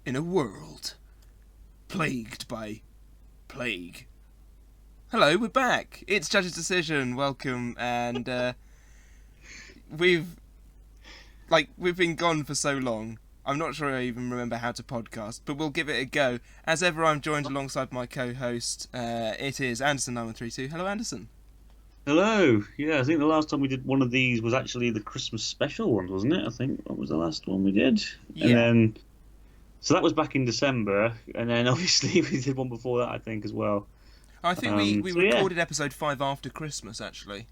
in a world plagued by plague. Hello, we're back. It's Judge's Decision. Welcome, and we've been gone for so long. I'm not sure I even remember how to podcast, but we'll give it a go. As ever, I'm joined alongside my co-host. It is Anderson9132. Hello, Anderson. Hello. Yeah, I think the last time we did one of these was actually the Christmas special one, wasn't it? I think that was the last one we did. Yeah. So that was back in December, and then obviously we did one before that, I think, as well. I think we recorded episode 5 after Christmas, actually.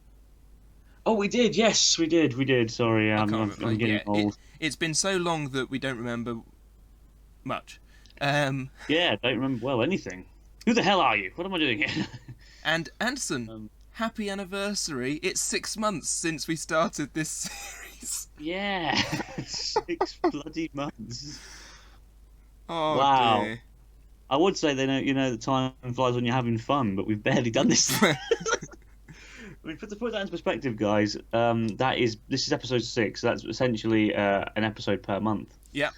Oh, we did. Yes, we did. Sorry, I'm getting old. It's been so long that we don't remember much. Yeah, I don't remember anything. Who the hell are you? What am I doing here? And Anderson, happy anniversary. It's 6 months since we started this series. Yeah, 6 bloody months. Oh, wow. Dear. I would say the time flies when you're having fun, but we've barely done this. I mean, to put that into perspective, guys, this is episode 6. So that's essentially an episode per month. Yeah.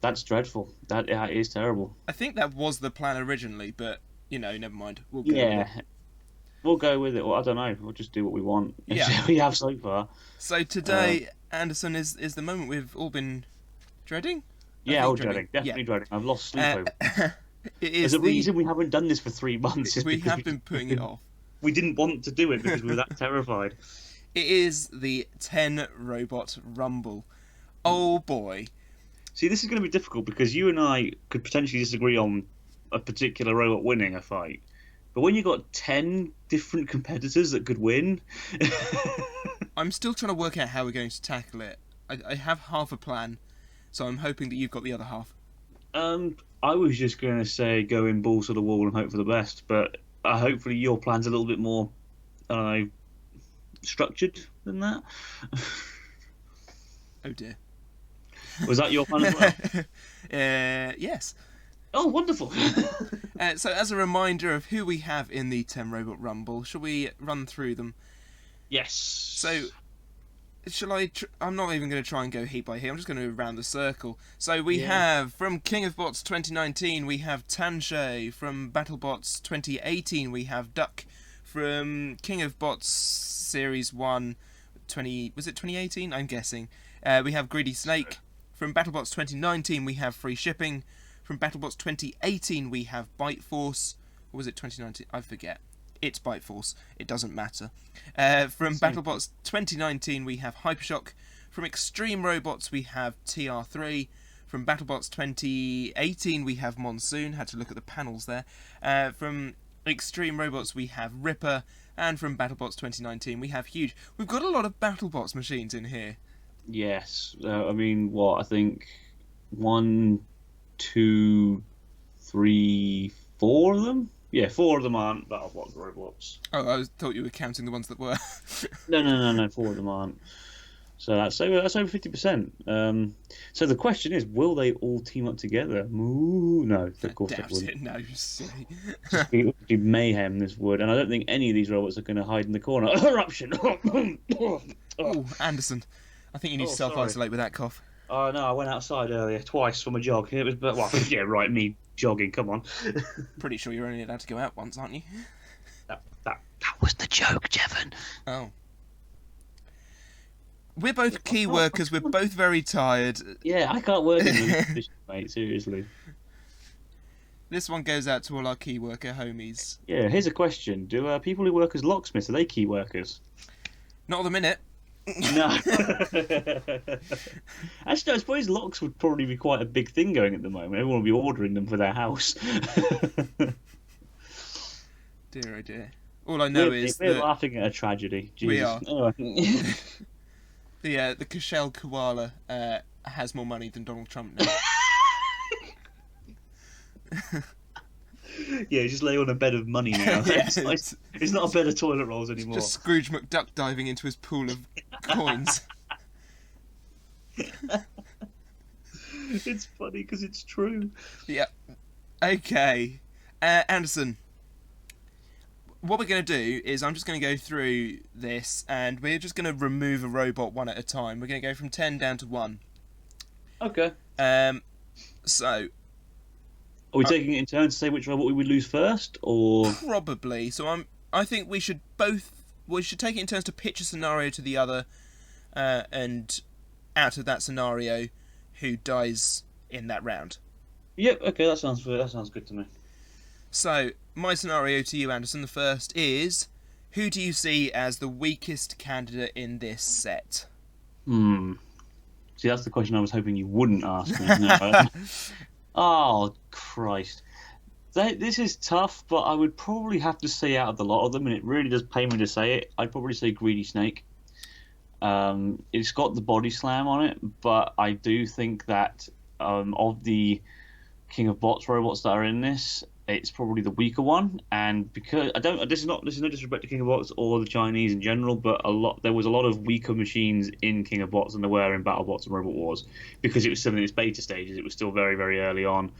That's dreadful. That is terrible. I think that was the plan originally, but never mind. We'll go with it. Well, I don't know. We'll just do what we want. Yeah. We have so far. So today, Anderson, is the moment we've all been dreading. Definitely dreading. I've lost sleep over it. There's a reason we haven't done this for 3 months. We have been putting it off. We didn't want to do it because we were that terrified. It is the 10 Robot Rumble. Oh boy. See, this is going to be difficult because you and I could potentially disagree on a particular robot winning a fight. But when you've got 10 different competitors that could win... I'm still trying to work out how we're going to tackle it. I have half a plan, so I'm hoping that you've got the other half. I was just going to say go in balls to the wall and hope for the best, but hopefully your plan's a little bit more, I don't know, structured than that. Oh dear. Was that your plan as well? Yes. Oh, wonderful. So as a reminder of who we have in the 10 Robot Rumble, shall we run through them? Yes. So, shall I... I'm not even going to try and go heat by heat. I'm just going to round the circle. So we have, from King of Bots 2019, we have Tanshay. From BattleBots 2018, we have Duck. From King of Bots Series 1, was it 2018? I'm guessing. We have Greedy Snake. From BattleBots 2019, we have Free Shipping. From BattleBots 2018, we have Bite Force. Or was it 2019? I forget. It's Bite Force. It doesn't matter. From BattleBots 2019, we have Hypershock. From Extreme Robots, we have TR3. From BattleBots 2018, we have Monsoon. Had to look at the panels there. From Extreme Robots, we have Ripper. And from BattleBots 2019, we have Huge. We've got a lot of BattleBots machines in here. Yes. I think 1, 2, 3, 4 of them? Yeah, 4 of them aren't BattleBots robots. Oh, I thought you were counting the ones that were. No, 4 of them aren't. So that's over 50%. So the question is, will they all team up together? No, of course they wouldn't. No, you silly. It would be mayhem, this would. And I don't think any of these robots are going to hide in the corner. Eruption! Oh, Anderson. I think you need to self-isolate with that cough. Oh, no, I went outside earlier, twice for my jog. It was, yeah, right, me jogging, come on. Pretty sure you're only allowed to go out once, aren't you? That was the joke, Jevon. Oh. We're both key workers, we're both very tired. Yeah, I can't work in this position, mate, seriously. This one goes out to all our key worker homies. Yeah, here's a question. Do people who work as locksmiths, are they key workers? Not at the minute. No. Actually, I suppose locks would probably be quite a big thing going at the moment. Everyone would be ordering them for their house. Dear, oh dear. All I know is we're laughing at a tragedy. Jesus. We are. Anyway. The Kushel Koala has more money than Donald Trump now. Yeah, just lay on a bed of money now. Yeah, it's not a bed of toilet rolls anymore. Just Scrooge McDuck diving into his pool of coins. It's funny because it's true. Yeah. Okay. Anderson, what we're going to do is I'm just going to go through this and we're just going to remove a robot one at a time. We're going to go from 10 down to 1. Okay. So Are we taking it in turn to say which robot we would lose first, or probably. So I think we should take it in turns to pitch a scenario to the other, and out of that scenario, who dies in that round. Yep, okay, that sounds good. That sounds good to me. So my scenario to you, Anderson, the first is: who do you see as the weakest candidate in this set? See, that's the question I was hoping you wouldn't ask me. No. Oh, Christ. This is tough, but I would probably have to say out of the lot of them, and it really does pain me to say it, I'd probably say Greedy Snake. It's got the body slam on it, but I do think that of the King of Bots robots that are in this, it's probably the weaker one. And because this is no disrespect to King of Bots or the Chinese in general, but there was a lot of weaker machines in King of Bots than there were in BattleBots and Robot Wars, because it was still in its beta stages. It was still very, very early on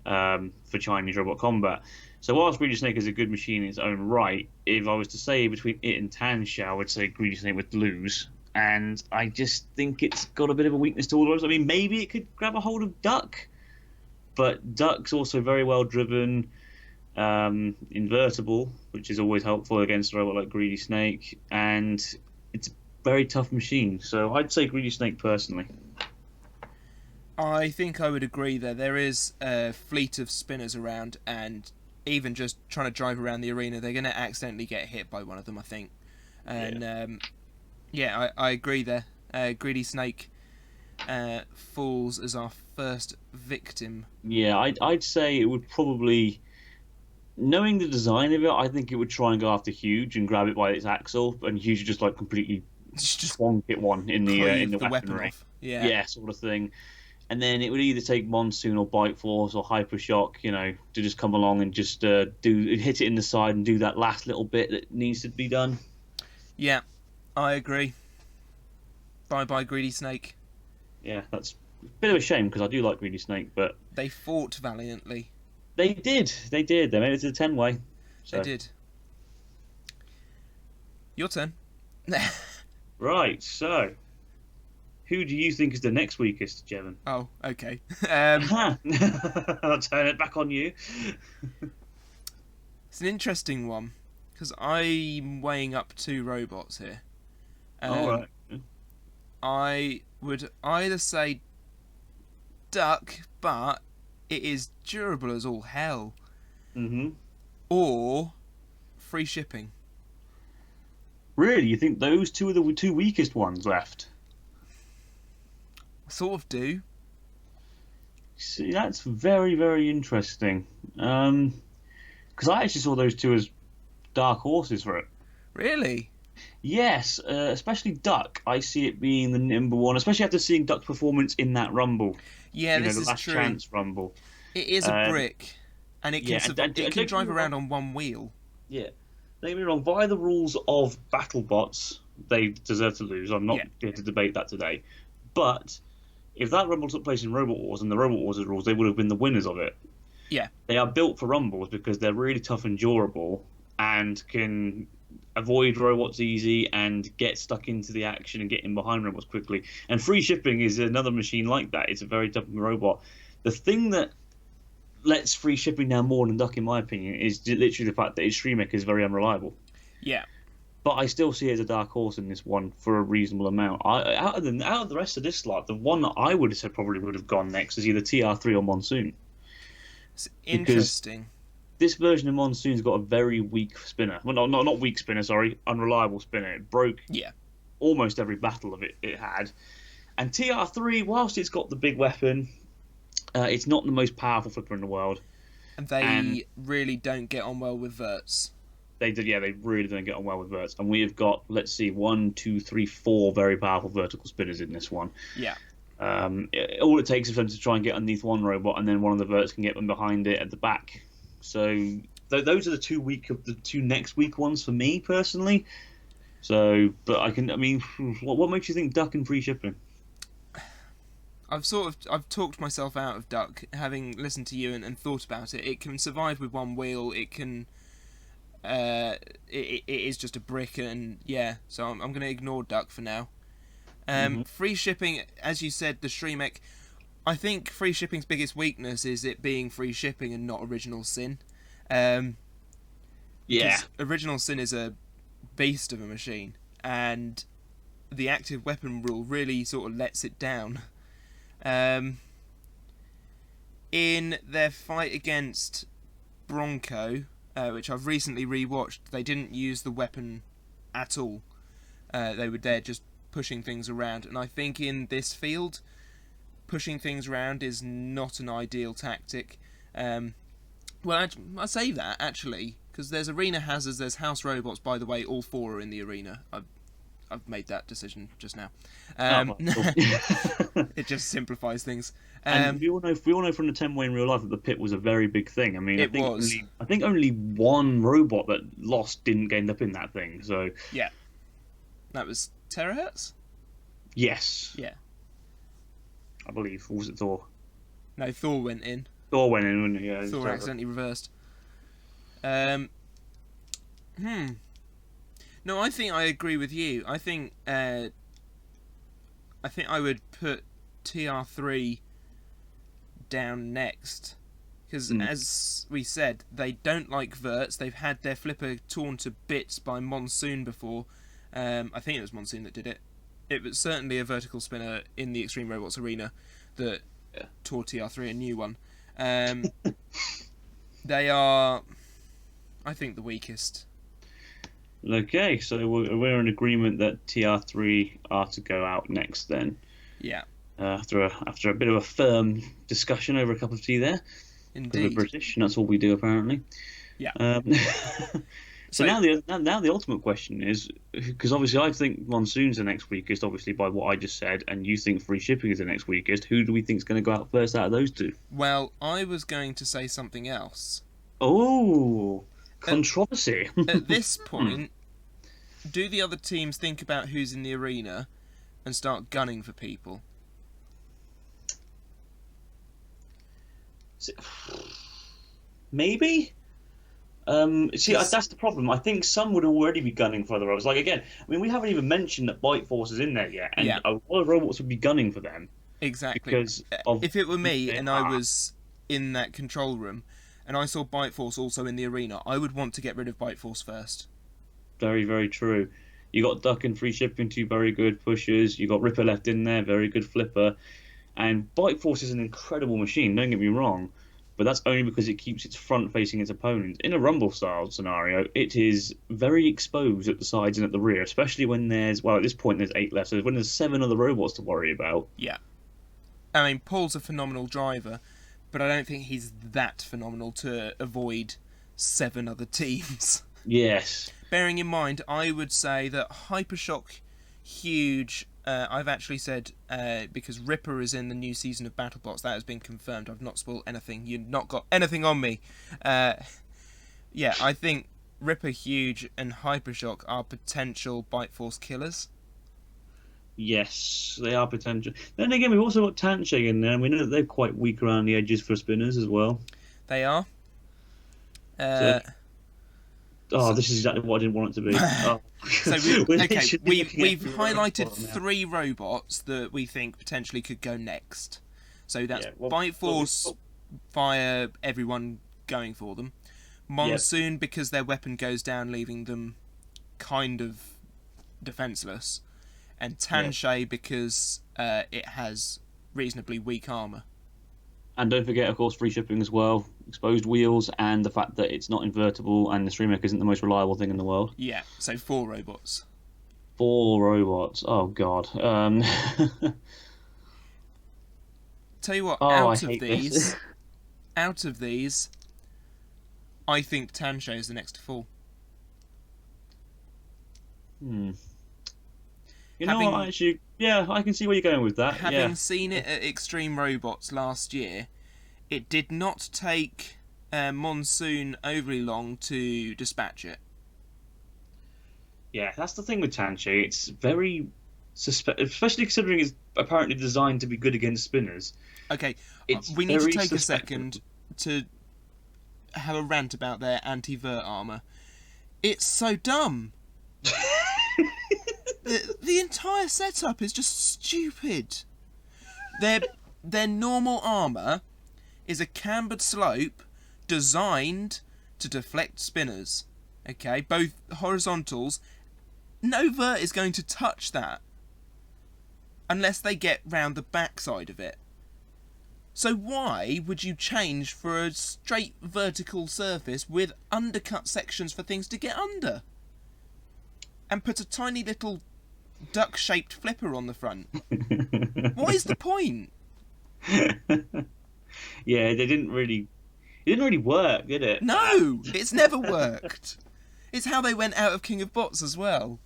for Chinese robot combat. So whilst Greedy Snake is a good machine in its own right, if I was to say between it and Tansha, I would say Greedy Snake would lose. And I just think it's got a bit of a weakness to all the others. I mean, maybe it could grab a hold of Duck, but Duck's also very well driven, invertible, which is always helpful against a robot like Greedy Snake, and it's a very tough machine. So I'd say Greedy Snake personally. I think I would agree there. There is a fleet of spinners around, and even just trying to drive around the arena, they're going to accidentally get hit by one of them, I think. And I agree there. Greedy Snake falls as our first victim. Yeah, I'd say it would probably, knowing the design of it, I think it would try and go after Huge and grab it by its axle, and Huge would just like completely swonk it one in the weaponry. Off. Yeah, sort of thing. And then it would either take Monsoon or Bite Force or Hyper Shock, to just come along and just hit it in the side and do that last little bit that needs to be done. Yeah, I agree. Bye, Greedy Snake. Yeah, that's a bit of a shame because I do like Greedy Snake, but they fought valiantly. They did. They made it to the 10-way. So. They did. Your turn. Right, so who do you think is the next weakest, Jevon? Oh, okay. I'll turn it back on you. It's an interesting one because I'm weighing up two robots here. All right. I would either say Duck, but it is durable as all hell. Mm-hmm. Or free shipping. Really? You think those two are the two weakest ones left? I sort of do. See, that's very, very interesting. Because I actually saw those two as dark horses for it. Really? Yes, especially Duck. I see it being the number one, especially after seeing Duck's performance in that Rumble. Yeah, this the is Last true. Chance Rumble. It is a brick, and it can it can drive around on one wheel. Yeah, don't get me wrong. By the rules of BattleBots, they deserve to lose. I'm not here to debate that today. But if that Rumble took place in Robot Wars and the Robot Wars rules, they would have been the winners of it. Yeah, they are built for Rumbles because they're really tough and durable and can avoid robots easy and get stuck into the action and get in behind robots quickly. And free shipping is another machine like that. It's a very tough robot. The thing that lets free shipping down more than Duck, in my opinion, is literally the fact that its Streamer is very unreliable. Yeah. But I still see it as a dark horse in this one for a reasonable amount. Out of the rest of this lot, the one that I would have said probably would have gone next is either TR3 or Monsoon. It's interesting. Because this version of Monsoon's got a very weak spinner. Well, not weak spinner, sorry. Unreliable spinner. It broke almost every battle of it had. And TR3, whilst it's got the big weapon, it's not the most powerful flipper in the world. And they really don't get on well with verts. They really don't get on well with verts. And we have got, let's see, 1, 2, 3, 4 very powerful vertical spinners in this one. Yeah. All it takes is for them to try and get underneath one robot, and then one of the verts can get them behind it at the back. So those are the two next weak ones for me personally. So, but what makes you think Duck and free shipping? I've talked myself out of Duck, having listened to you and thought about it. It can survive with one wheel. It can. It is just a brick, and so I'm going to ignore Duck for now. Free shipping, as you said, the Shremek. I think free shipping's biggest weakness is it being free shipping and not Original Sin. Um, Yeah. because Original Sin is a beast of a machine, and the active weapon rule really sort of lets it down. In their fight against Bronco, which I've recently rewatched, they didn't use the weapon at all. They were there just pushing things around, and I think in this field, pushing things around is not an ideal tactic. Well, I say that actually because there's arena hazards, there's house robots. By the way, all 4 are in the arena. I've made that decision just now. Cool. It just simplifies things. And we all know from the 10-way in real life that the pit was a very big thing. I mean, It was. I think only one robot that lost didn't end up in that thing. So Yeah, that was terahertz. yes, Yeah, I believe. Or was it Thor? no, Thor went in. Thor went in, wasn't it? Yeah. Thor accidentally reversed. No, I think I agree with you. I think I would put TR3 down next because, as we said, they don't like verts. They've had their flipper torn to bits by Monsoon before. I think it was Monsoon that did it. It was certainly a vertical spinner in the Extreme Robots arena that tore TR3 a new one. They are, I think, the weakest. Okay, so we're in agreement that TR3 are to go out next then. Yeah. After a bit of a firm discussion over a cup of tea there. Indeed. We're British, and that's all we do apparently. Yeah. So now the ultimate question is, because obviously I think Monsoon's the next weakest, obviously by what I just said, and you think free shipping is the next weakest. Who do we think is going to go out first out of those two? Well, I was going to say something else. Oh, controversy. At this point, do the other teams think about who's in the arena and start gunning for people? Maybe. That's the problem. I think some would already be gunning for other robots. Like again, I mean, we haven't even mentioned that Bite Force is in there yet, and a lot of robots would be gunning for them. Exactly. Because if it were me and I was in that control room, and I saw Bite Force also in the arena, I would want to get rid of Bite Force first. Very, very true. You got Duck and free shipping, 2 very good pushers. You got Ripper left in there, very good flipper, and Bite Force is an incredible machine. Don't get me wrong. But that's only because it keeps its front facing its opponent. In a Rumble style scenario, it is very exposed at the sides and at the rear, especially when there's, well, at this point there's 8 left, so when there's 7 other robots to worry about. Yeah. I mean, Paul's a phenomenal driver, but I don't think he's that phenomenal to avoid 7 other teams. Yes. Bearing in mind, I would say that Hypershock, huge. I've actually said, because Ripper is in the new season of BattleBots, that has been confirmed. I've not spoiled anything. You've not got anything on me. Yeah, I think Ripper, Huge, and Hypershock are potential Bite Force killers. Yes, they are potential. Then again, we've also got Tanche in there, and we know that they're quite weak around the edges for spinners as well. They are. This is exactly what I didn't want it to be. Oh. So we've highlighted 3 robots that we think potentially could go next. So that's Bite Force via everyone going for them. Monsoon because their weapon goes down, leaving them kind of defenseless. And Tanche because it has reasonably weak armor. And don't forget, of course, free shipping as well, exposed wheels, and the fact that it's not invertible and the Streamer isn't the most reliable thing in the world. Yeah, so 4 robots. 4 robots. Oh, God. Tell you what, out of these, I think Tanche is the next to fall. You know what, actually, yeah, I can see where you're going with that. Having seen it at Extreme Robots last year, it did not take Monsoon overly long to dispatch it. Yeah, that's the thing with Tanche. It's very especially considering it's apparently designed to be good against spinners. Okay, we need to take a second to have a rant about their anti-vert armor. It's so dumb. The entire setup is just stupid. their normal armour is a cambered slope designed to deflect spinners. Okay, both horizontals. No vert is going to touch that unless they get round the backside of it. So why would you change for a straight vertical surface with undercut sections for things to get under? And put a tiny little duck-shaped flipper on the front? What is the point? Yeah, it didn't really work, did it? No, it's never worked. It's how they went out of King of Bots as well.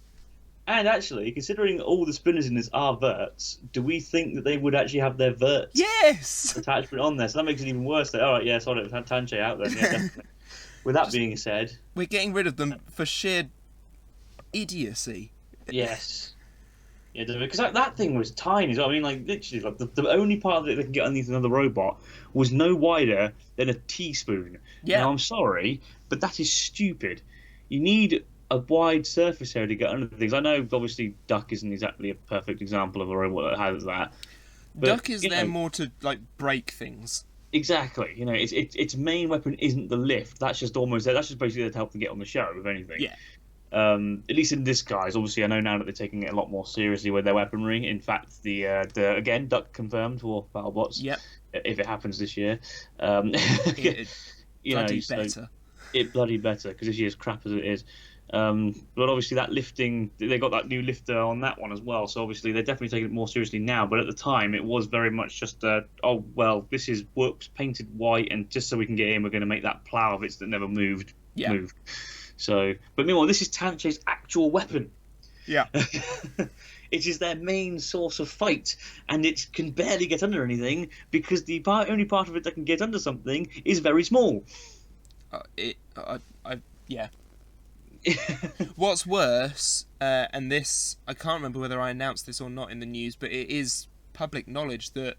And actually, considering all the spinners in this are verts, do we think that they would actually have their vert Yes! attachment on there? So that makes it even worse. All right, yeah, sorry, Tanche out then. Yeah, definitely. With that being said, we're getting rid of them for sheer idiocy. Yes. Yeah, because that thing was tiny. So I mean, like literally, like the only part of it that can get underneath another robot was no wider than a teaspoon. Yeah. Now I'm sorry, but that is stupid. You need a wide surface area to get under things. I know, obviously, Duck isn't exactly a perfect example of a robot that has that. But, Duck is there more to like break things. Exactly. You know, its main weapon isn't the lift. That's just almost there. That's just basically there to help them get on the show, if anything. Yeah. At least in this guise, obviously, I know now that they're taking it a lot more seriously with their weaponry. In fact, the again, Duck confirmed for BattleBots. Yep. If it happens this year, it bloody better because this year's crap as it is. But obviously that lifting, they got that new lifter on that one as well. So obviously they're definitely taking it more seriously now. But at the time, it was very much just, oh well, this is works painted white, and just so we can get in, we're going to make that plow of it that never moved. So, but meanwhile, this is Tanche's actual weapon. Yeah. It is their main source of fight, and it can barely get under anything because the only part of it that can get under something is very small. Yeah. What's worse, and this, I can't remember whether I announced this or not in the news, but it is public knowledge that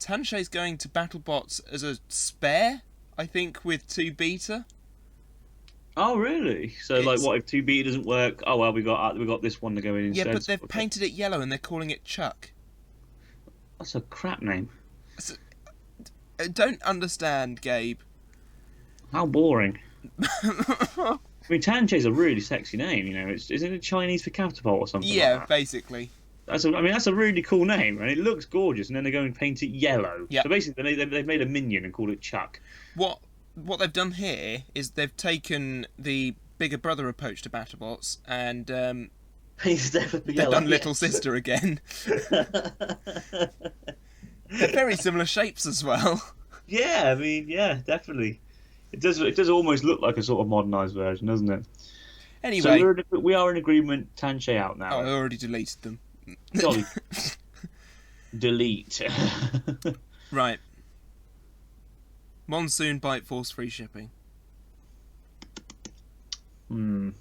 Tanche's going to BattleBots as a spare, I think, with 2 beta. Oh, really? So, like, what if 2 beta doesn't work? Oh, well, we got this one to go in instead. Yeah, but they've painted it yellow and they're calling it Chuck. That's a crap name. I don't understand, Gabe. How boring. I mean, Tanche's a really sexy name, you know. Isn't it Chinese for catapult or something? Yeah, like that? Basically. That's a really cool name, and it looks gorgeous. And then they go and paint it yellow. Yeah. So basically, they've made a minion and called it Chuck. What they've done here is they've taken the bigger brother approach to BattleBots and they've done Little Sister again. They're very similar shapes as well. Yeah, I mean, yeah, definitely. It does almost look like a sort of modernised version, doesn't it? Anyway, so we are in agreement. Tanche out now. Oh, I already deleted them. Golly. Delete. Right. Monsoon Bite Force free shipping. There's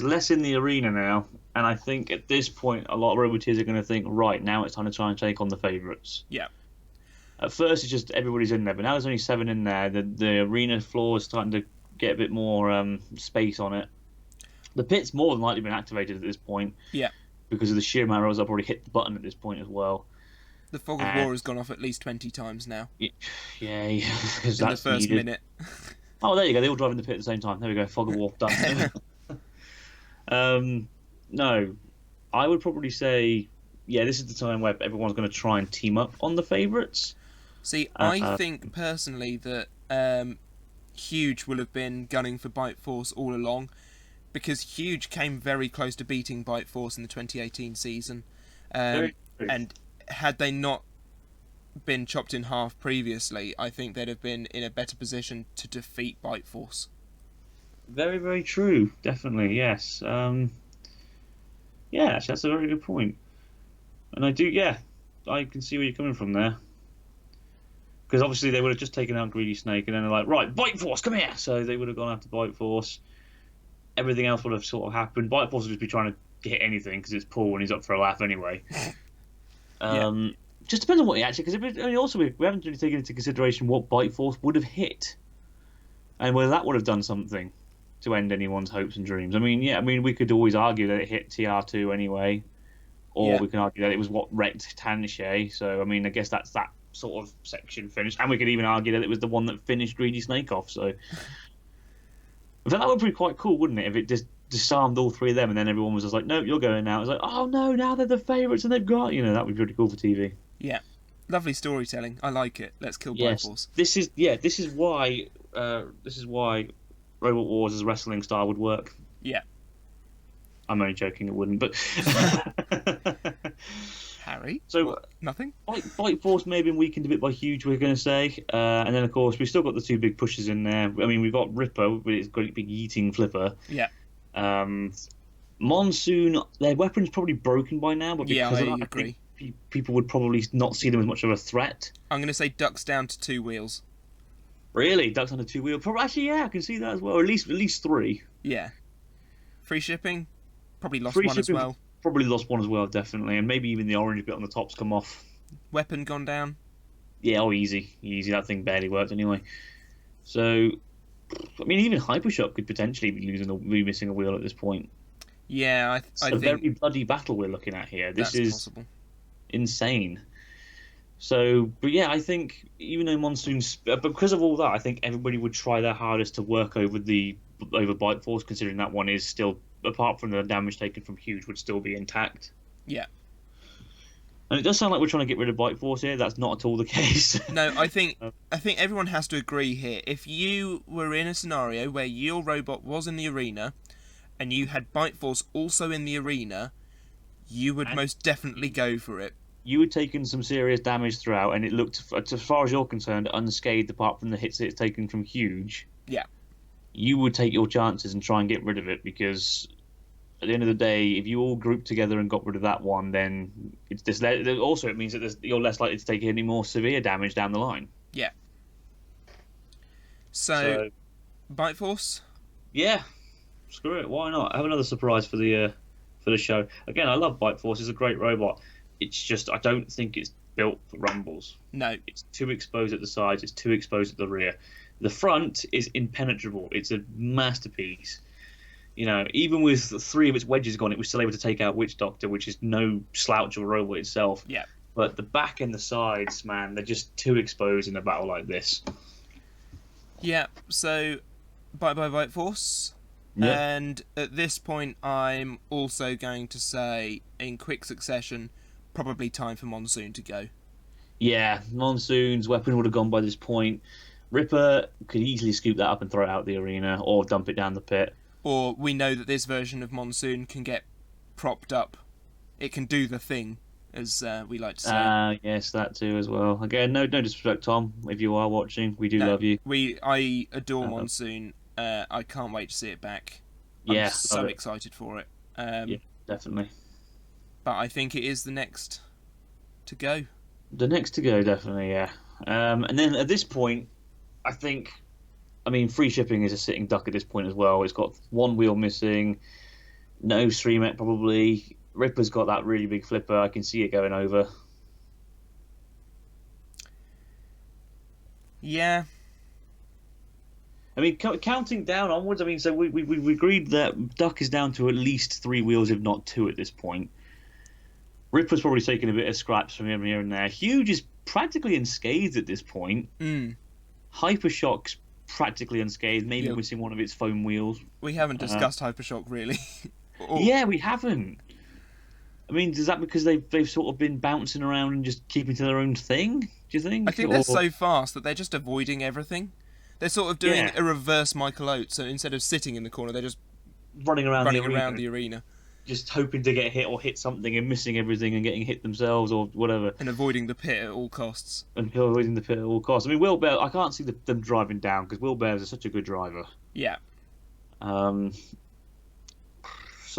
less in the arena now, and I think at this point a lot of roboteers are going to think, right, now it's time to try and take on the favourites. Yeah. At first it's just everybody's in there, but now there's only 7 in there. The arena floor is starting to get a bit more space on it. The pit's more than likely been activated at this point. Yeah. Because of the sheer amount of robots I've already hit the button at this point as well. The Fog of War has gone off at least 20 times now. Yeah, in the first minute. Oh, there you go. They all drive in the pit at the same time. There we go. Fog of War done. No, I would probably say, yeah, this is the time where everyone's going to try and team up on the favourites. See, I think personally that Huge will have been gunning for Bite Force all along, because Huge came very close to beating Bite Force in the 2018 season, and had they not been chopped in half previously, I think they'd have been in a better position to defeat Bite Force. Very, very true. Definitely, yes. Yeah, actually, that's a very good point. And I can see where you're coming from there. Because obviously they would have just taken out Greedy Snake, and then they're like, right, Bite Force, come here! So they would have gone after Bite Force. Everything else would have sort of happened. Bite Force would just be trying to hit anything, because it's Paul and he's up for a laugh anyway. Just depends on what he actually... Because also we haven't really taken into consideration what Bite Force would have hit. And whether that would have done something to end anyone's hopes and dreams. I mean, we could always argue that it hit TR2 anyway. or Yeah. we can argue that it was what wrecked Tanche. So I mean, I guess that's that sort of section finished, and we could even argue that it was the one that finished Greedy Snake off. So, I think that would be quite cool, wouldn't it? If it just disarmed all three of them, and then everyone was just like, "No, you're going now." It's like, "Oh no, now they're the favourites, and they've got that would be pretty cool for TV." Yeah. Lovely storytelling. I like it. Let's kill Bite Yes, Force. this is why Robot Wars as a wrestling style would work. Yeah. I'm only joking, it wouldn't, but Harry? so What? Nothing? Bite Force may have been weakened a bit by Huge, we're going to say, and then of course we've still got the two big pushes in there. I mean, we've got Ripper with its great big yeeting flipper. Yeah. Monsoon, their weapon's probably broken by now, but because Yeah, of I that, agree. I think people would probably not see them as much of a threat. I'm going to say Ducks down to 2 wheels. Really, Ducks on a two wheel. Probably, actually, yeah, I can see that as well. Or at least three. Yeah. Free shipping? Probably lost Free one as shipping, well. Probably lost one as well, definitely, and maybe even the orange bit on the top's come off. Weapon gone down? Yeah, easy. That thing barely worked anyway. So, I mean, even Hypershock could potentially be missing a wheel at this point. Yeah, I It's a think very bloody battle we're looking at here. This that's is possible. insane. So, but yeah, I think even though Monsoon's, but because of all that, I think everybody would try their hardest to work over Bite Force, considering that one is still, apart from the damage taken from Huge, would still be intact. Yeah. And it does sound like we're trying to get rid of Bite Force here. That's not at all the case. No, I think everyone has to agree here. If you were in a scenario where your robot was in the arena and you had Bite Force also in the arena, you would most definitely go for it. You had taken some serious damage throughout, and it looked, as far as you're concerned, unscathed apart from the hits it's taken from Huge. Yeah. You would take your chances and try and get rid of it, because at the end of the day, if you all grouped together and got rid of that one, then it's just, also it means that you're less likely to take any more severe damage down the line. Yeah. So Bite Force? Yeah, screw it. Why not? Have another surprise for the show. Again, I love Bite Force. It's a great robot. It's just, I don't think it's built for rumbles. No. It's too exposed at the sides. It's too exposed at the rear. The front is impenetrable. It's a masterpiece. Even with 3 of its wedges gone, it was still able to take out Witch Doctor, which is no slouch of a robot itself. Yeah. But the back and the sides, man, they're just too exposed in a battle like this. Yeah, so Bite Force. Yeah. And at this point, I'm also going to say, in quick succession, probably time for Monsoon to go. Yeah, Monsoon's weapon would have gone by this point. Ripper could easily scoop that up and throw it out the arena, or dump it down the pit. Or we know that this version of Monsoon can get propped up. It can do the thing, as we like to say. Yes, that too as well. Again, no disrespect, Tom. If you are watching, we do love you. I adore Monsoon. I can't wait to see it back. Yeah, I'm so excited for it. Yeah, definitely. But I think it is the next to go. The next to go, definitely, yeah. And then at this point, I think, free shipping is a sitting duck at this point as well. It's got 1 wheel missing, no Streamet probably. Ripper's got that really big flipper. I can see it going over. Yeah. Counting down onwards, so we agreed that Duck is down to at least 3 wheels, if not 2 at this point. Ripper's probably taking a bit of scraps from him here and there. Huge is practically unscathed at this point. Hypershock's practically unscathed, maybe missing one of its foam wheels. We haven't discussed Hypershock, really. Yeah, we haven't. Is that because they've sort of been bouncing around and just keeping to their own thing, do you think? I think they're so fast that they're just avoiding everything. They're sort of doing a reverse Michael Oates, so instead of sitting in the corner, they're just running around the arena. Just hoping to get hit or hit something and missing everything and getting hit themselves or whatever. And avoiding the pit at all costs. Will Bear, I can't see them driving down because Will Bear is such a good driver. Yeah. So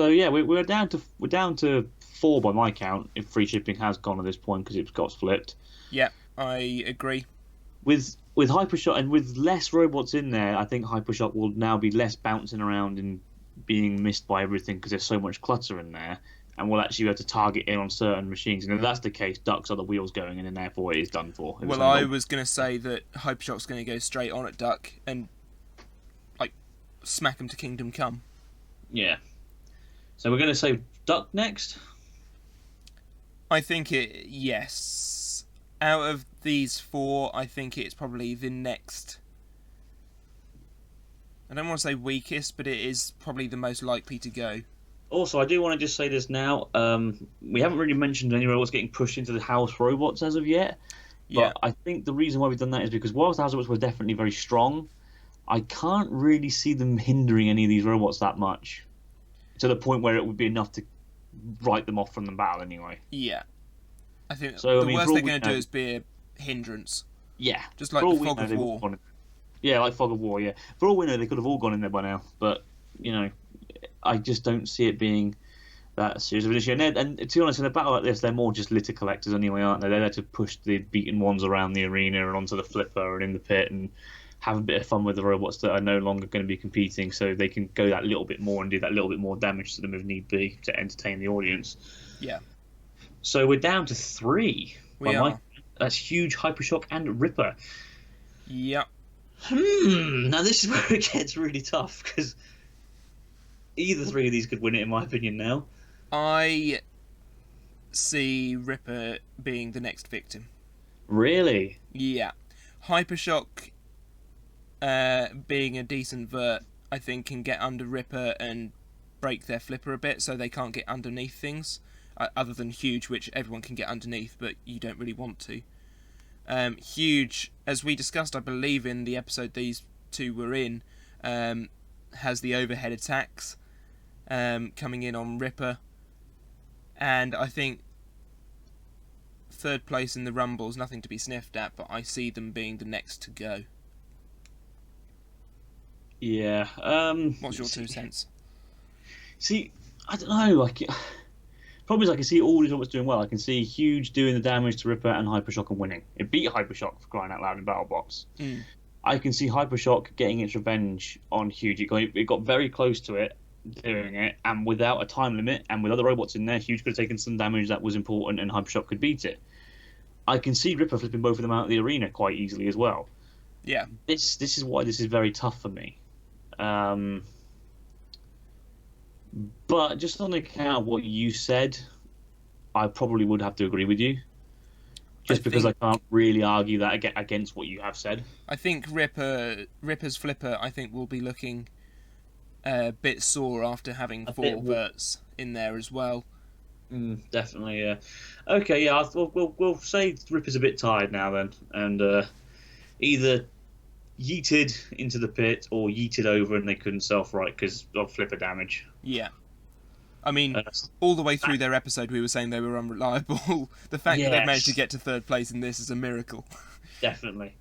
yeah, we're down to 4 by my count if free shipping has gone at this point because it's got flipped. Yeah, I agree. With Hypershock and with less robots in there, I think Hypershock will now be less bouncing around and being missed by everything because there's so much clutter in there, and we'll actually be able to target in on certain machines. And if that's the case, Ducks are the wheels going in, and therefore it is done for. Well, I was going to say that Hypershock's going to go straight on at Duck and smack him to Kingdom Come. Yeah. So we're going to say Duck next. I think yes. Out of these four, I think it's probably the next. I don't want to say weakest, but it is probably the most likely to go. Also, I do want to just say this now. We haven't really mentioned any robots getting pushed into the house robots as of yet. Yeah. But I think the reason why we've done that is because whilst the house robots were definitely very strong, I can't really see them hindering any of these robots that much. To the point where it would be enough to write them off from the battle anyway. Yeah. I think So, the worst they're going to do is be a hindrance. Yeah. Just like the Fog of War. Yeah, like Fog of War, yeah. For all we know, they could have all gone in there by now. But, I just don't see it being that serious of an issue. And to be honest, in a battle like this, they're more just litter collectors anyway, aren't they? They're there to push the beaten ones around the arena and onto the flipper and in the pit and have a bit of fun with the robots that are no longer going to be competing, so they can go that little bit more and do that little bit more damage to them if need be to entertain the audience. Yeah. So we're down to 3. We are. That's Huge, Hypershock, and Ripper. Yep. Now this is where it gets really tough, because either 3 of these could win it, in my opinion, now. I see Ripper being the next victim. Really? Yeah. Hypershock, being a decent vert, I think can get under Ripper and break their flipper a bit so they can't get underneath things. Other than Huge, which everyone can get underneath, but you don't really want to. Huge, as we discussed, I believe, in the episode these two were in, has the overhead attacks coming in on Ripper. And I think third place in the Rumble is nothing to be sniffed at, but I see them being the next to go. Yeah. What's your 2 cents? See, I don't know. Problem is, I can see all these robots doing well. I can see Huge doing the damage to Ripper and Hypershock and winning. It beat Hypershock, for crying out loud, in BattleBots. I can see Hypershock getting its revenge on Huge. It got very close to it, doing it, and without a time limit, and with other robots in there, Huge could have taken some damage that was important, and Hypershock could beat it. I can see Ripper flipping both of them out of the arena quite easily as well. Yeah. This is why this is very tough for me. But just on account of what you said, I probably would have to agree with you. Just because I can't really argue that against what you have said. I think Ripper's flipper, I think, will be looking a bit sore after having 4 verts in there as well. Definitely, yeah. Okay, yeah, we'll say Ripper's a bit tired now then, and either yeeted into the pit or yeeted over and they couldn't self-right because of flipper damage. Yeah. I mean, all the way through their episode we were saying they were unreliable. The fact that they've managed to get to third place in this is a miracle. Definitely.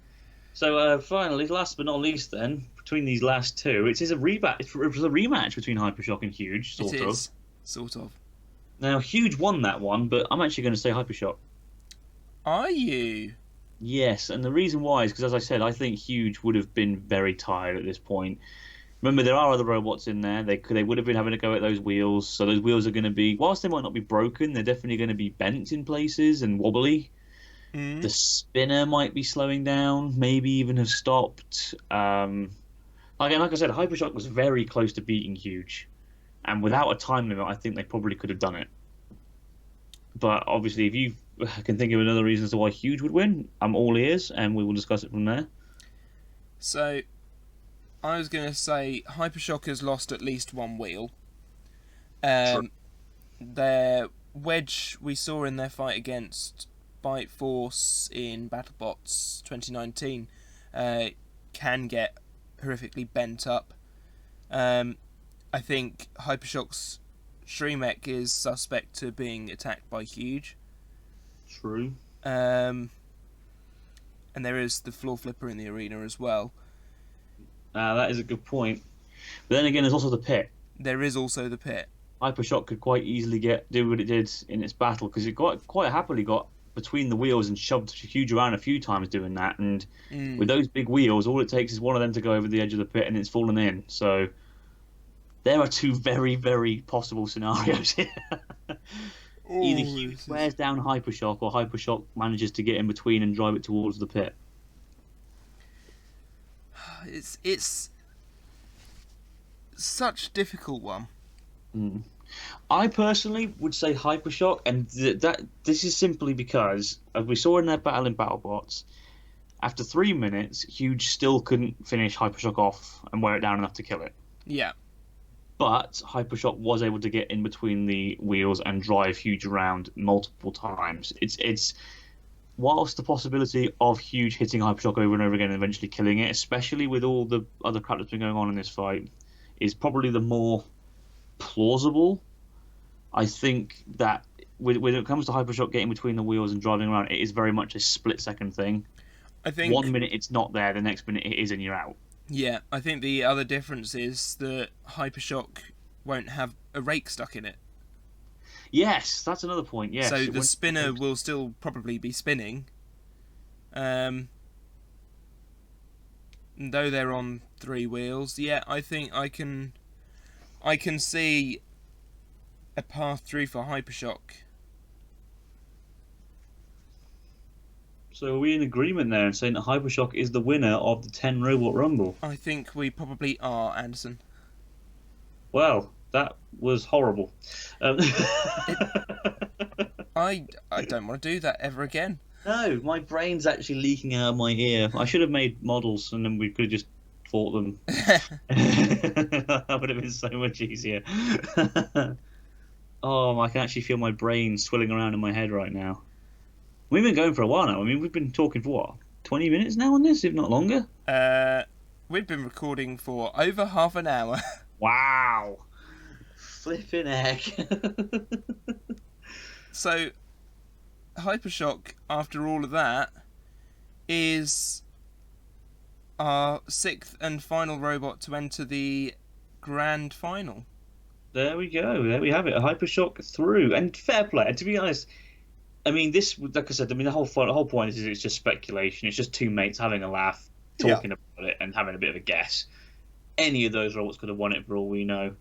So finally, last but not least then, between these last 2, it is a rematch. It was a rematch between Hypershock and Huge, sort of. Sort of. Now, Huge won that one, but I'm actually going to say Hypershock. Are you? Yes, and the reason why is because, as I said, I think Huge would have been very tired at this point. Remember, there are other robots in there. They would have been having to go at those wheels, so those wheels are going to be, whilst they might not be broken, they're definitely going to be bent in places and wobbly. The spinner might be slowing down, maybe even have stopped. Like I said, Hypershock was very close to beating Huge, and without a time limit, I think they probably could have done it. But obviously, if you can think of another reason as to why Huge would win, I'm all ears, and we will discuss it from there. So, I was going to say Hypershock has lost at least 1 wheel. Their wedge we saw in their fight against Bite Force in BattleBots 2019 can get horrifically bent up. I think Hypershock's Shremek is suspect to being attacked by Huge. True. And there is the floor flipper in the arena as well. That is a good point. But then again, there's also the pit. There is also the pit. Hypershock could quite easily do what it did in its battle, because it quite happily got between the wheels and shoved Huge around a few times doing that. And with those big wheels, all it takes is one of them to go over the edge of the pit and it's fallen in. So there are 2 very, very possible scenarios here. Either Huge wears down Hypershock or Hypershock manages to get in between and drive it towards the pit. It's such a difficult one. I personally would say Hypershock, and this is simply because, as we saw in their battle in BattleBots, after 3 minutes, Huge still couldn't finish Hypershock off and wear it down enough to kill it. Yeah. But Hypershock was able to get in between the wheels and drive Huge around multiple times. It's whilst the possibility of Huge hitting Hypershock over and over again and eventually killing it, especially with all the other crap that's been going on in this fight, is probably the more plausible. I think that when it comes to Hypershock getting between the wheels and driving around, it is very much a split-second thing. I think 1 minute it's not there, the next minute it is and you're out. Yeah, I think the other difference is that Hypershock won't have a rake stuck in it. Yes, that's another point, yes. So the spinner will still probably be spinning. Though they're on 3 wheels, yeah, I think I can see a path through for Hypershock. So are we in agreement there and saying that Hypershock is the winner of the 10 Robot Rumble? I think we probably are, Anderson. Well, that was horrible. I don't want to do that ever again. No, my brain's actually leaking out of my ear. I should have made models and then we could have just fought them. That would have been so much easier. Oh, I can actually feel my brain swirling around in my head right now. We've been going for a while now. I mean, we've been talking for what, 20 minutes now on this, if not longer? We've been recording for over half an hour. Wow. Flipping heck. So, Hypershock, after all of that, is our 6th and final robot to enter the grand final. There we go. There we have it. A Hypershock through. And fair play. And to be honest, I mean, this, like I said, I mean, the whole point is it's just speculation. It's just two mates having a laugh, talking about it, and having a bit of a guess. Any of those robots could have won it for all we know.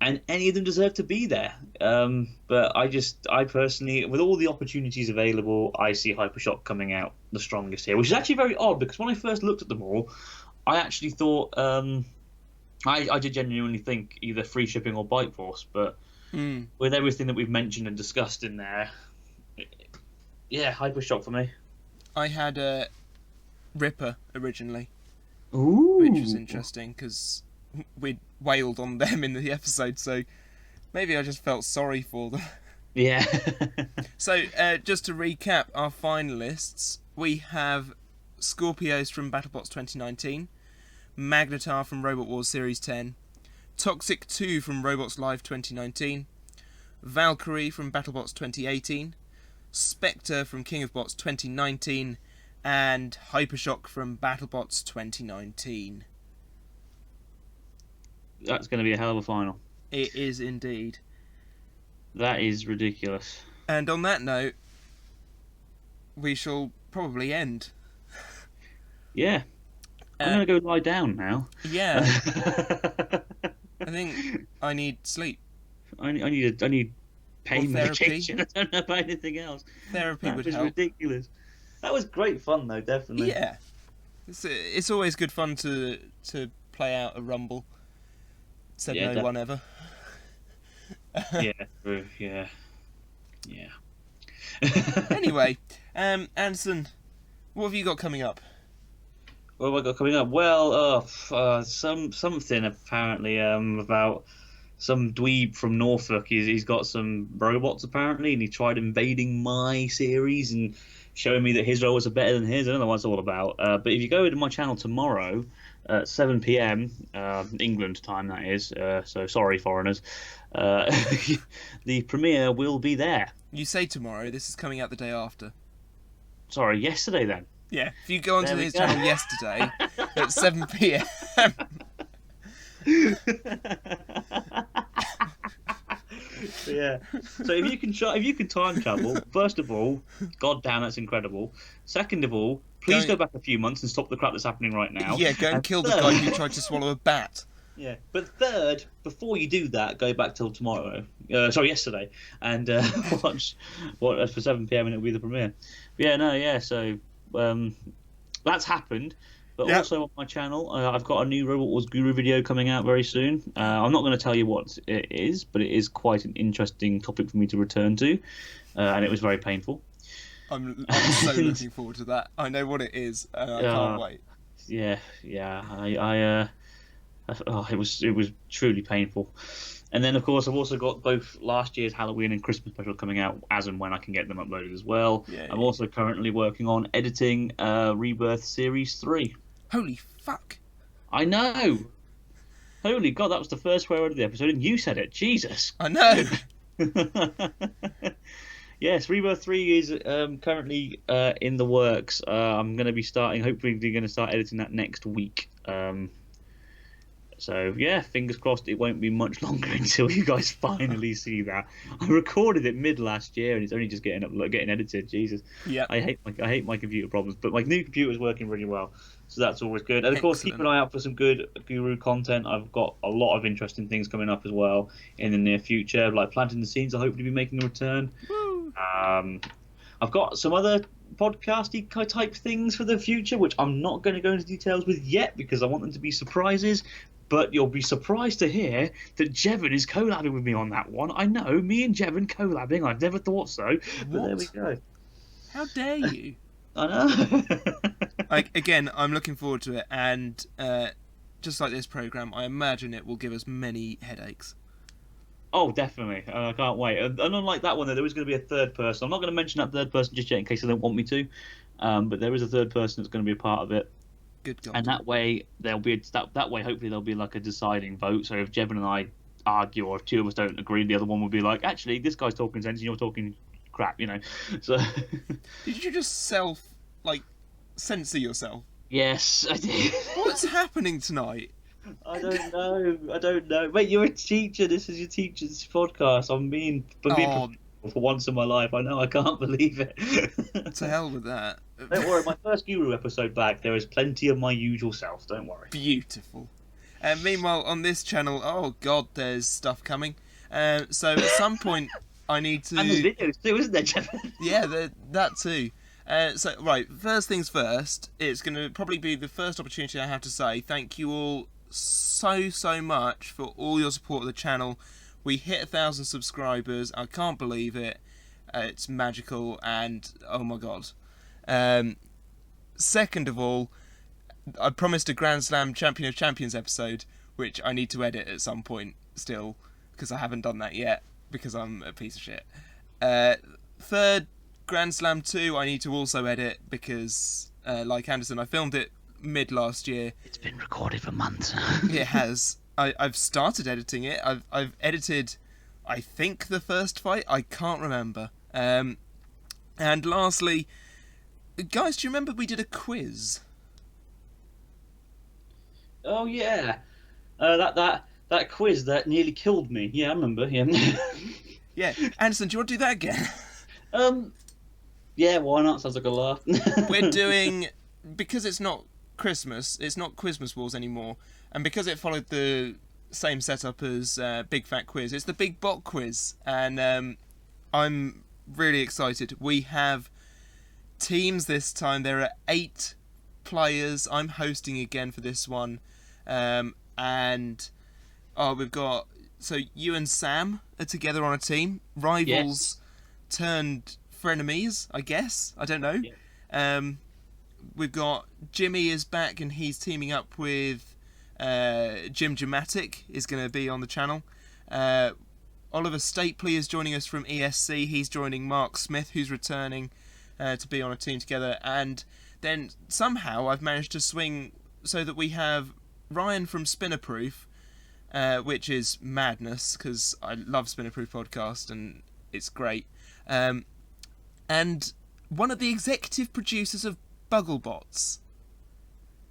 And any of them deserve to be there. But I personally, with all the opportunities available, I see Hypershock coming out the strongest here, which is actually very odd because when I first looked at them all, I actually thought, I did genuinely think either Free Shipping or Bike Force, but with everything that we've mentioned and discussed in there, yeah, Hypershock for me. I had a Ripper originally. Ooh. Which was interesting because we'd wailed on them in the episode, so maybe I just felt sorry for them. Yeah. So, just to recap our finalists, we have Scorpios from BattleBots 2019, Magnetar from Robot Wars Series 10, Toxic 2 from Robots Live 2019, Valkyrie from BattleBots 2018, Spectre from King of Bots 2019, and Hypershock from BattleBots 2019. That's going to be a hell of a final. It is indeed. That is ridiculous. And on that note, we shall probably end. Yeah. I'm going to go lie down now. Yeah. I think I need sleep. I need pain medication. I don't know about anything else. Therapy would help. That was ridiculous. That was great fun, though, definitely. Yeah. It's always good fun to play out a rumble. Said no one ever. Yeah, true. Yeah. Anyway, Anderson, what have you got coming up? What have I got coming up? Well, something apparently about some dweeb from Norfolk. He's got some robots apparently, and he tried invading my series and showing me that his robots are better than his. I don't know what it's all about. But if you go to my channel tomorrow at 7 p.m. England time, that is. So sorry, foreigners. The premiere will be there. You say tomorrow. This is coming out the day after. Sorry, yesterday then. Yeah, if you go onto his channel yesterday at 7 p.m. Yeah. So if you can time travel, first of all, god damn, that's incredible. Second of all, please go back a few months and stop the crap that's happening right now. Yeah, go and kill the guy who tried to swallow a bat. Yeah, but third, before you do that, go back till tomorrow. Yesterday, and watch what for 7 p.m. and it'll be the premiere. But yeah, no, yeah. So that's happened. But Yep. also on my channel, I've got a new Robot Wars Guru video coming out very soon. I'm not going to tell you what it is, but it is quite an interesting topic for me to return to, and it was very painful. I'm so looking forward to that. I know what it is, and I can't wait. Yeah, it was truly painful. And then, of course, I've also got both last year's Halloween and Christmas special coming out as and when I can get them uploaded as well. Yeah, I'm also currently working on editing Rebirth Series 3. Holy fuck! I know! Holy God, that was the first swear word of the episode, and you said it. Jesus! I know! Yes, Rebirth 3 is currently in the works. I'm going to be hopefully going to start editing that next week. So yeah, fingers crossed it won't be much longer until you guys finally see that. I recorded it mid last year and it's only just getting edited. Jesus, Yeah. I hate my computer problems, but my new computer is working really well, so that's always good. And of course, keep an eye out for some good Guru content. I've got a lot of interesting things coming up as well in the near future, like Planting the Scenes. I hope to be making a return. Woo. I've got some other podcasty type things for the future, which I'm not going to go into details with yet because I want them to be surprises. But you'll be surprised to hear that Jevon is collabing with me on that one. I know, me and Jevon collabing. I've never thought so. But What? there we go. How dare you? I know. Again, I'm looking forward to it, and just like this program, I imagine it will give us many headaches. Oh, definitely. I can't wait. And unlike that one, there is going to be a third person. I'm not going to mention that third person just yet in case they don't want me to. But there is a third person that's going to be a part of it. Good God. And that way there'll be that way. Hopefully there'll be like a deciding vote. So if Jevon and I argue, or if two of us don't agree, the other one will be like, actually, this guy's talking sense and you're talking crap, you know. So Did you just censor yourself? yes, I did. What's happening tonight? I don't know. Wait, you're a teacher. This is your teacher's podcast. I'm being Oh, for once in my life. I know. I can't believe it. to hell with that. Don't worry. My first Guru episode back. There is plenty of my usual self. Don't worry. Beautiful. And meanwhile, on this channel, oh God, there's stuff coming. So at some point, I need to. And there's videos too, isn't there, Jevon? Yeah, that too. So, right, first things first, it's going to probably be the first opportunity I have to say thank you all so much for all your support of the channel. We hit 1,000 subscribers. I can't believe it. It's magical, and oh my God. Second of all, I promised a Grand Slam Champion of Champions episode, which I need to edit at some point still, because I haven't done that yet, because I'm a piece of shit. Third, Grand Slam 2 I need to also edit, because, like Anderson, I filmed it mid last year. It's been recorded for months. It has. I've started editing it. I've edited, I think, the first fight. I can't remember. And lastly, guys, do you remember we did a quiz? Oh yeah, that quiz that nearly killed me. Yeah, I remember. Yeah. Yeah, Anderson, do you want to do that again? Yeah, why not? Sounds like a laugh. We're doing, because it's not Christmas, it's not Quizmas Wars anymore, and because it followed the same setup as Big Fat Quiz, it's the Big Bot Quiz, and I'm really excited. We have teams this time. There are 8 players. I'm hosting again for this one, and we've got, so you and Sam are together on a team, rivals turned frenemies, I guess. I don't know. Yeah. We've got Jimmy is back and he's teaming up with Jim Dramatic is going to be on the channel. Oliver Stapley is joining us from ESC. He's joining Mark Smith, who's returning to be on a team together. And then somehow I've managed to swing so that we have Ryan from Spinnerproof, which is madness because I love Spinnerproof podcast and it's great. And one of the executive producers of Bugglebots,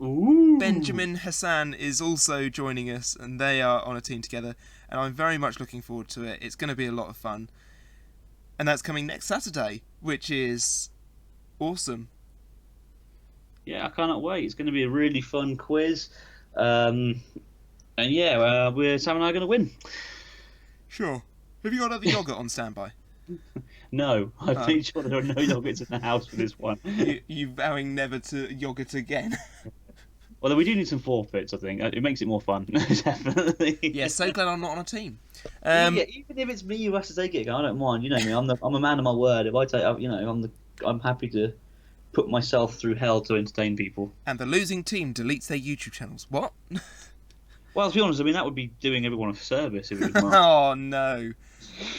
Ooh. Benjamin Hassan, is also joining us, and they are on a team together, and I'm very much looking forward to it. It's going to be a lot of fun, and that's coming next Saturday, which is awesome. Yeah, I cannot wait. It's going to be a really fun quiz, and yeah, Sam and I are going to win. Sure. Have you got other yogurt on standby? No, I've made sure there are no yogurts in the house for this one. You vowing never to yogurt again? Although we do need some forfeits, I think it makes it more fun. Definitely. Yeah, so glad I'm not on a team. Yeah, even if it's me who has to take it, I don't mind. You know me, I'm a man of my word. If I take, I'm happy to put myself through hell to entertain people. And the losing team deletes their YouTube channels. What? Well, to be honest, I mean that would be doing everyone a service if it was mine. Oh no.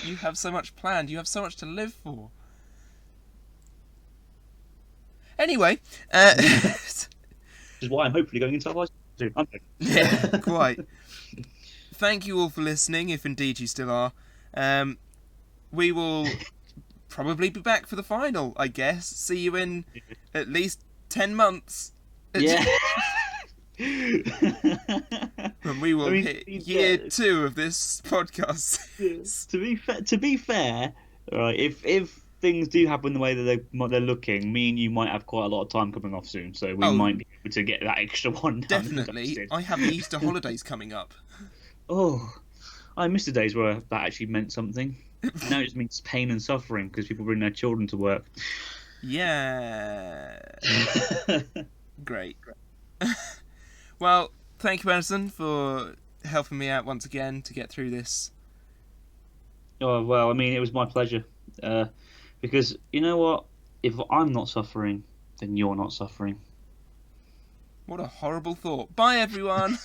You have so much planned. You have so much to live for. Anyway, Which is why I'm hopefully going into high school soon. yeah, quite. Thank you all for listening, if indeed you still are. We will probably be back for the final, I guess. See you in at least 10 months. Yeah. And we will hit year 2 of this podcast. To be fair, right? If things do happen the way that they're looking, me and you might have quite a lot of time coming off soon, so we might be able to get that extra one done. Definitely. I have the Easter holidays coming up. Oh, I miss the days where that actually meant something. Now it just means pain and suffering because people bring their children to work. Yeah. Great. Well, thank you, Anderson, for helping me out once again to get through this. Oh, well, I mean, it was my pleasure. Because, you know what? If I'm not suffering, then you're not suffering. What a horrible thought. Bye, everyone.